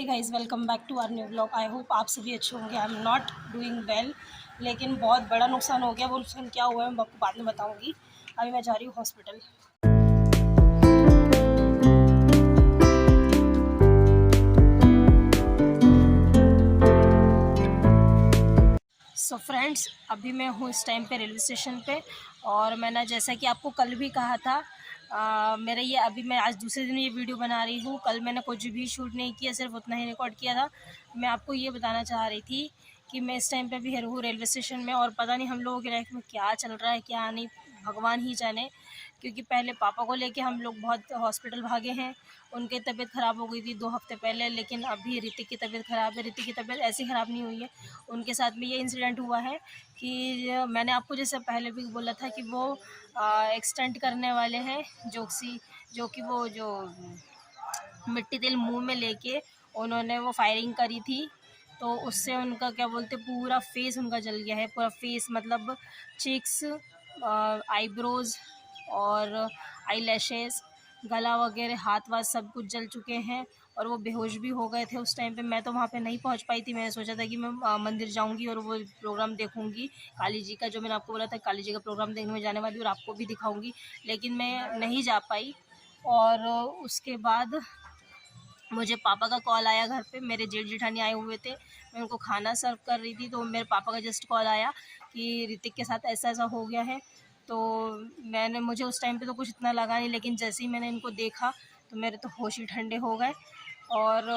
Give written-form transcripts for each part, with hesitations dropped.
Hey guys, welcome back to our new blog. I hope आप सभी अच्छे होंगे। I am not doing well, लेकिन बहुत बड़ा नुकसान हो गया। वो नुकसान क्या हुआ है मैं आपको बाद में बताऊंगी। अभी मैं जा रही हूँ हॉस्पिटल। सो फ्रेंड्स, अभी मैं हूँ इस टाइम पे रेलवे स्टेशन पे। और मैंने जैसा कि आपको कल भी कहा था, मेरा ये अभी मैं आज दूसरे दिन ये वीडियो बना रही हूँ। कल मैंने कुछ भी शूट नहीं किया, सिर्फ उतना ही रिकॉर्ड किया था। मैं आपको ये बताना चाह रही थी कि मैं इस टाइम पे भी हूँ रेलवे स्टेशन में, और पता नहीं हम लोगों की लाइफ में क्या चल रहा है क्या नहीं, भगवान ही जाने। क्योंकि पहले पापा को लेके हम लोग बहुत हॉस्पिटल भागे हैं। उनकी तबीयत ख़राब हो गई थी 2 हफ्ते पहले, लेकिन अभी ऋतिक की तबीयत ख़राब है। ऋतिक की तबीयत ऐसी ख़राब नहीं हुई है, उनके साथ में ये इंसिडेंट हुआ है कि मैंने आपको जैसे पहले भी बोला था कि वो एक्सटेंट करने वाले हैं, जो कि वो जो मिट्टी तेल मुंह में लेके उन्होंने वो फायरिंग करी थी। तो उससे उनका क्या बोलते पूरा फेस उनका जल गया है। पूरा फेस मतलब चिक्स, आईब्रोज और आई लैशेस, गला वगैरह, हाथ वाथ सब कुछ जल चुके हैं। और वो बेहोश भी हो गए थे उस टाइम पे। मैं तो वहाँ पे नहीं पहुँच पाई थी। मैंने सोचा था कि मैं मंदिर जाऊँगी और वो प्रोग्राम देखूँगी काली जी का, जो मैंने आपको बोला था काली जी का प्रोग्राम देखने में जाने वाली और आपको भी दिखाऊँगी, लेकिन मैं नहीं जा पाई। और उसके बाद मुझे पापा का कॉल आया घर पे। मेरे जेठ जेठानी आए हुए थे, मैं उनको खाना सर्व कर रही थी, तो मेरे पापा का जस्ट कॉल आया कि ऋतिक के साथ ऐसा ऐसा हो गया है। तो मुझे उस टाइम पे तो कुछ इतना लगा नहीं, लेकिन जैसे ही मैंने इनको देखा तो मेरे तो होश ही ठंडे हो गए। और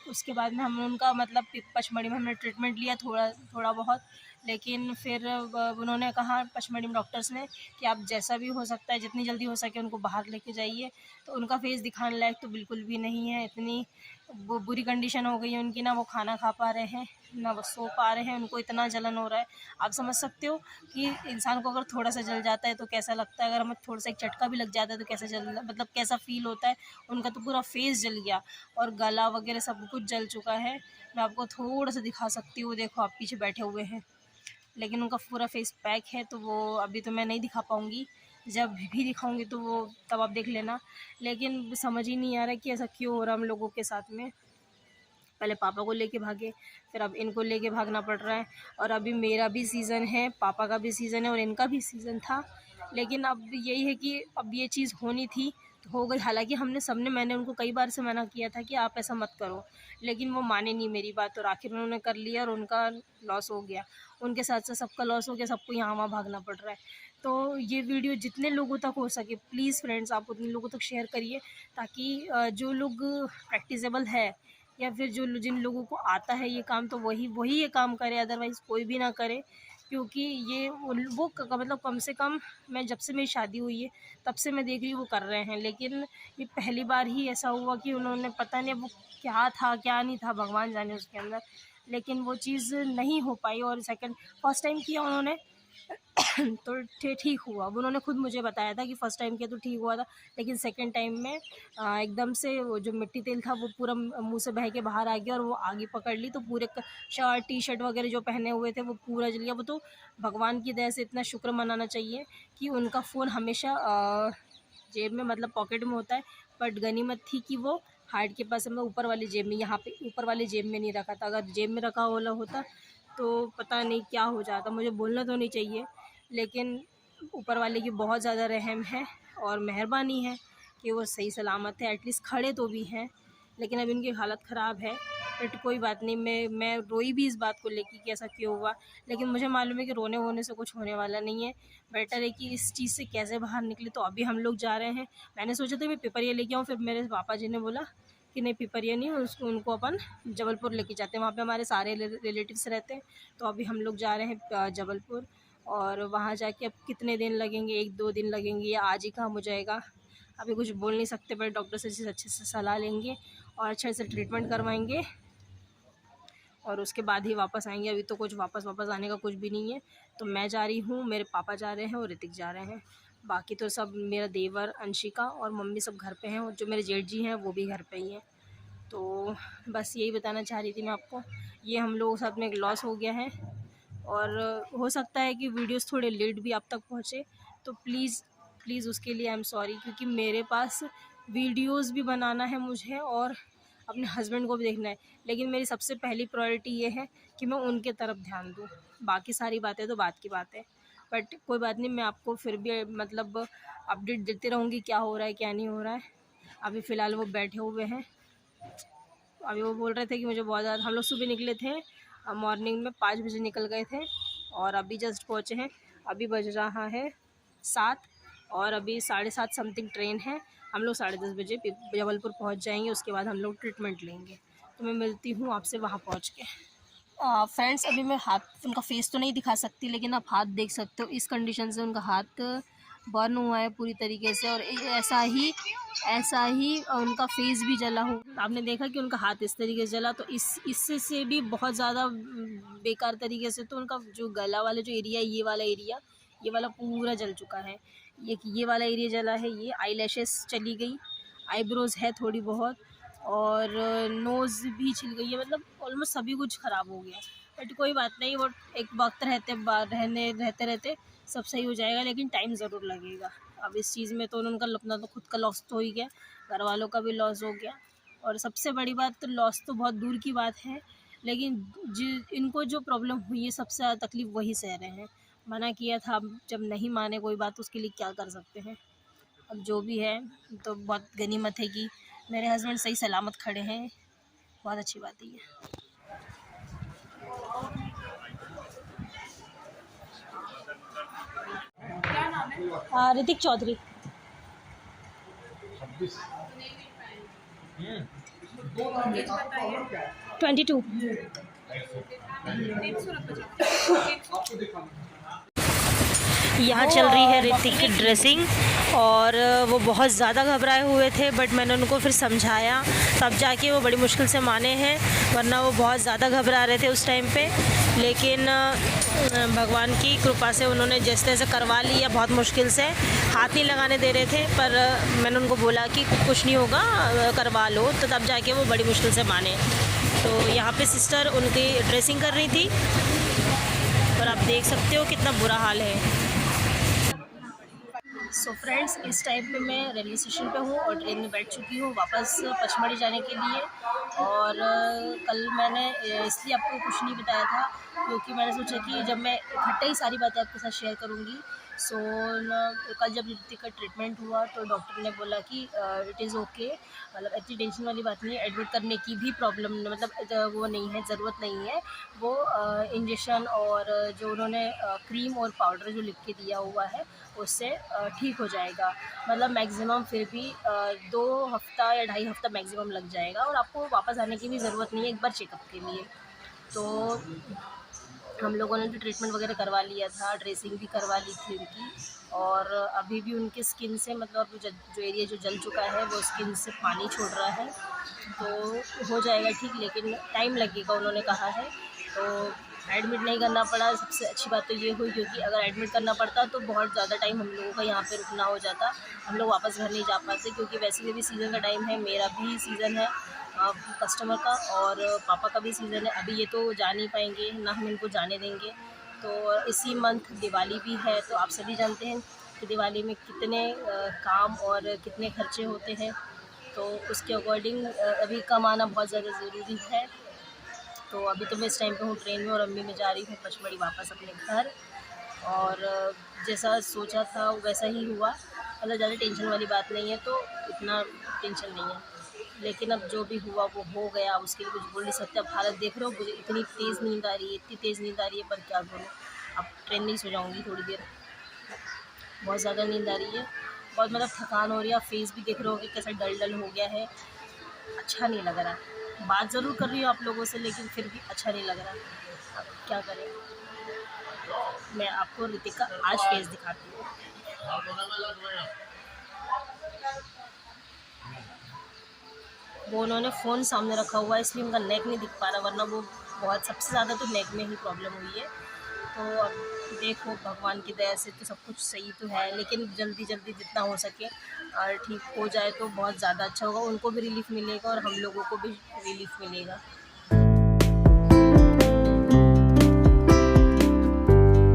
उसके बाद में हम उनका मतलब पचमढ़ी में हमने ट्रीटमेंट लिया थोड़ा थोड़ा बहुत। लेकिन फिर उन्होंने कहा, पचमढ़ी में डॉक्टर्स ने, कि आप जैसा भी हो सकता है जितनी जल्दी हो सके उनको बाहर लेके जाइए। तो उनका फेस दिखाने लायक तो बिल्कुल भी नहीं है। इतनी बुरी कंडीशन हो गई है उनकी, ना वो खाना खा पा रहे हैं ना वो सो पा रहे हैं। उनको इतना जलन हो रहा है, आप समझ सकते हो कि इंसान को अगर थोड़ा सा जल जाता है तो कैसा लगता है। अगर हमें थोड़ा सा एक झटका भी लग जाता है तो कैसा मतलब कैसा फील होता है। उनका तो पूरा फेस जल गया और गला वगैरह सब कुछ जल चुका है। मैं आपको थोड़ा सा दिखा सकती हूँ, देखो आप पीछे बैठे हुए हैं, लेकिन उनका पूरा फेस पैक है। तो वो अभी तो मैं नहीं दिखा पाऊँगी, जब भी दिखाऊँगी तो वो तब आप देख लेना। लेकिन समझ ही नहीं आ रहा कि ऐसा क्यों हो रहा है हम लोगों के साथ में। पहले पापा को लेके भागे, फिर अब इनको लेके भागना पड़ रहा है। और अभी मेरा भी सीज़न है, पापा का भी सीज़न है और इनका भी सीज़न था। लेकिन अब यही है कि अब ये चीज़ होनी थी तो हो गई। हालांकि मैंने उनको कई बार से मना किया था कि आप ऐसा मत करो, लेकिन वो माने नहीं मेरी बात। और आखिर उन्होंने कर लिया और उनका लॉस हो गया। उनके साथ साथ सबका लॉस हो गया, सबको यहाँ वहाँ भागना पड़ रहा है। तो ये वीडियो जितने लोगों तक हो सके प्लीज़ फ्रेंड्स आप उतने लोगों तक शेयर करिए, ताकि जो लोग प्रैक्टिसेबल है या फिर जो जिन लोगों को आता है ये काम, तो वही वही ये काम करे, अदरवाइज़ कोई भी ना करे। क्योंकि ये मतलब कम से कम मैं जब से मेरी शादी हुई है तब से मैं देख रही हूँ वो कर रहे हैं। लेकिन ये पहली बार ही ऐसा हुआ कि उन्होंने, पता नहीं वो क्या था क्या नहीं था, भगवान जाने उसके अंदर, लेकिन वो चीज़ नहीं हो पाई। और फर्स्ट टाइम किया उन्होंने तो ठीक हुआ। वो उन्होंने खुद मुझे बताया था कि फ़र्स्ट टाइम किया तो ठीक हुआ था, लेकिन सेकंड टाइम में एकदम से वो जो मिट्टी तेल था वो पूरा मुंह से बह के बाहर आ गया और वो आगे पकड़ ली। तो पूरे शर्ट टी शर्ट वगैरह जो पहने हुए थे वो पूरा जल गया। वो तो भगवान की दया से इतना शुक्र मनाना चाहिए कि उनका फ़ोन हमेशा जेब में, मतलब पॉकेट में होता है। बट गनीमत थी कि वो हार्ट के पास, मतलब ऊपर वाली जेब में, यहाँ पे ऊपर वाली जेब में नहीं रखा था। अगर जेब में रखा वाला होता तो पता नहीं क्या हो जाता। मुझे बोलना तो नहीं चाहिए, लेकिन ऊपर वाले की बहुत ज़्यादा रहम है और मेहरबानी है कि वो सही सलामत है, एटलीस्ट खड़े तो भी हैं। लेकिन अब इनकी हालत ख़राब है। बट कोई बात नहीं, मैं रोई भी इस बात को लेके कि ऐसा क्यों हुआ, लेकिन मुझे मालूम है कि रोने वोने से कुछ होने वाला नहीं है। बेटर है कि इस चीज़ से कैसे बाहर निकले। तो अभी हम लोग जा रहे हैं। मैंने सोचा था मैं पिपरिया लेके आऊँ, फिर मेरे पापा जी ने बोला कि नहीं पिपरिया नहीं, उनको अपन जबलपुर लेके जाते हैं, वहाँ पे हमारे सारे रिलेटिव्स रहते हैं। तो अभी हम लोग जा रहे हैं जबलपुर। और वहाँ जाके अब कितने दिन लगेंगे, 1-2 दिन लगेंगे या आज ही काम हो जाएगा, अभी कुछ बोल नहीं सकते। पर डॉक्टर से अच्छे से सलाह लेंगे और अच्छे से ट्रीटमेंट करवाएंगे और उसके बाद ही वापस आएंगे। अभी तो कुछ वापस आने का कुछ भी नहीं है। तो मैं जा रही हूँ, मेरे पापा जा रहे हैं और ऋतिक जा रहे हैं। बाकी तो सब मेरा देवर, अंशिका और मम्मी सब घर पे हैं, और जो मेरे जेठ जी हैं वो भी घर पे ही हैं। तो बस यही बताना चाह रही थी मैं आपको। ये हम लोगों के साथ में एक लॉस हो गया है और हो सकता है कि वीडियोस थोड़े लेट भी आप तक पहुँचे। तो प्लीज़ उसके लिए आई एम सॉरी, क्योंकि मेरे पास वीडियोस भी बनाना है मुझे और अपने हस्बैंड को भी देखना है, लेकिन मेरी सबसे पहली प्रायोरिटी ये है कि मैं उनके तरफ ध्यान दूँ। बाकी सारी बातें तो बात की बात है, बट कोई बात नहीं, मैं आपको फिर भी मतलब अपडेट देती रहूँगी क्या हो रहा है क्या नहीं हो रहा है। अभी फ़िलहाल वो बैठे हुए हैं। अभी वो बोल रहे थे कि मुझे बहुत ज़्यादा, हम लोग सुबह निकले थे मॉर्निंग में 5 बजे निकल गए थे और अभी जस्ट पहुँचे हैं। अभी बज रहा है 7 और अभी 7:30 समथिंग ट्रेन है। हम लोग 10:30 बजे जबलपुर पहुँच जाएंगे, उसके बाद हम लोग ट्रीटमेंट लेंगे। तो मैं मिलती हूँ आपसे वहाँ पहुँच के। फ्रेंड्स, अभी मैं हाथ, उनका फेस तो नहीं दिखा सकती, लेकिन आप हाथ देख सकते हो। इस कंडीशन से उनका हाथ बर्न हुआ है पूरी तरीके से, और ऐसा ही उनका फेस भी जला हो। आपने देखा कि उनका हाथ इस तरीके से जला, तो इससे भी बहुत ज़्यादा बेकार तरीके से तो उनका जो गला वाला जो एरिया है, ये वाला पूरा जल चुका है। ये वाला एरिया जला है, ये आईलैशेस चली गई, आईब्रोज़ है थोड़ी बहुत, और नोज़ भी छिल गई है। मतलब ऑलमोस्ट सभी कुछ ख़राब हो गया है। बट कोई बात नहीं, वो एक वक्त रहते रहते सब सही हो जाएगा, लेकिन टाइम ज़रूर लगेगा। अब इस चीज़ में तो उनका अपना तो खुद का लॉस तो हो ही गया, घर वालों का भी लॉस हो गया, और सबसे बड़ी बात तो लॉस तो बहुत दूर की बात है, लेकिन इनको जो प्रॉब्लम हुई है सबसे ज़्यादा तकलीफ़ वही सह रहे हैं। मना किया था, अब जब नहीं माने कोई बात, उसके लिए क्या कर सकते हैं। अब जो भी है, तो बहुत गनीमत है कि मेरे हस्बैंड सही सलामत खड़े हैं, बहुत अच्छी बात है ये। ऋतिक चौधरी। 22। यहाँ चल रही है ऋतिक की ड्रेसिंग, और वो बहुत ज़्यादा घबराए हुए थे, बट मैंने उनको फिर समझाया, तब जाके वो बड़ी मुश्किल से माने हैं, वरना वो बहुत ज़्यादा घबरा रहे थे उस टाइम पे। लेकिन भगवान की कृपा से उन्होंने जैसे तैसे करवा लिया, बहुत मुश्किल से, हाथ नहीं लगाने दे रहे थे, पर मैंने उनको बोला कि कुछ नहीं होगा, करवा लो, तो तब जाके वो बड़ी मुश्किल से माने। तो यहाँ पे सिस्टर उनकी ड्रेसिंग कर रही थी, और आप देख सकते हो कितना बुरा हाल है। सो फ्रेंड्स, इस टाइम पे मैं रेलवे स्टेशन पे हूँ और ट्रेन में बैठ चुकी हूँ वापस पचमढ़ी जाने के लिए। और कल मैंने इसलिए आपको कुछ नहीं बताया था, क्योंकि मैंने सोचा कि जब मैं इकट्ठे ही सारी बातें आपके साथ शेयर करूँगी। सो कल जब ऋतिक का ट्रीटमेंट हुआ तो डॉक्टर ने बोला कि इट इज़ ओके, मतलब इतनी टेंशन वाली बात नहीं है, एडमिट करने की भी प्रॉब्लम, मतलब वो नहीं है, ज़रूरत नहीं है। वो इंजेक्शन और जो उन्होंने क्रीम और पाउडर जो लिख के दिया हुआ है, उससे ठीक हो जाएगा। मतलब मैक्सिमम फिर भी 2 हफ़्ता या 2.5 हफ़्ता मैक्सिमम लग जाएगा, और आपको वापस आने की भी ज़रूरत नहीं है एक बार चेकअप के लिए। तो हम लोगों ने तो ट्रीटमेंट वगैरह करवा लिया था, ड्रेसिंग भी करवा ली थी उनकी, और अभी भी उनके स्किन से, मतलब जो एरिया जो जल चुका है, वो स्किन से पानी छोड़ रहा है, तो हो जाएगा ठीक, लेकिन टाइम लगेगा उन्होंने कहा है। तो एडमिट नहीं करना पड़ा, सबसे अच्छी बात तो ये हुई, क्योंकि अगर एडमिट करना पड़ता तो बहुत ज़्यादा टाइम हम लोगों का यहाँ पे रुकना हो जाता, हम लोग वापस घर नहीं जा पाते, क्योंकि वैसे में भी सीज़न का टाइम है, मेरा भी सीज़न है कस्टमर का, और पापा का भी सीज़न है। अभी ये तो जा नहीं पाएंगे, ना हम इनको जाने देंगे। तो इसी मंथ दिवाली भी है, तो आप सभी जानते हैं कि दिवाली में कितने काम और कितने खर्चे होते हैं, तो उसके अकॉर्डिंग अभी कमाना बहुत ज़्यादा ज़रूरी है। तो अभी तो मैं इस टाइम पे हूँ ट्रेन में, और अम्मी मैं जा रही हूँ पचमढ़ी वापस अपने घर, और जैसा सोचा था वैसा ही हुआ, मतलब ज़्यादा टेंशन वाली बात नहीं है, तो इतना टेंशन नहीं है। लेकिन अब जो भी हुआ वो हो गया, अब उसके लिए कुछ बोल नहीं सकते। अब हालत देख रहे हो, मुझे इतनी तेज़ नींद आ रही है, इतनी तेज़ नींद आ रही है, पर क्या करूँ, अब ट्रेन में ही सो जाऊँगी थोड़ी देर। बहुत ज़्यादा नींद आ रही है, बहुत मतलब थकान हो रही है। फेस भी देख रहे हो कि कैसा डल हो गया है, अच्छा नहीं लग रहा। बात ज़रूर कर रही हूँ आप लोगों से, लेकिन फिर भी अच्छा नहीं लग रहा। अब क्या करें, मैं आपको ऋतिक का आज फेस दिखाती हूँ। वो उन्होंने फ़ोन सामने रखा हुआ है, इसलिए उनका नेक नहीं दिख पा रहा, वरना वो बहुत सबसे ज़्यादा तो नेक में ही प्रॉब्लम हुई है। तो अब देखो, भगवान की दया से तो सब कुछ सही तो है, लेकिन जल्दी जल्दी जितना हो सके और ठीक हो जाए तो बहुत ज़्यादा अच्छा होगा। उनको भी रिलीफ़ मिलेगा और हम लोगों को भी रिलीफ़ मिलेगा।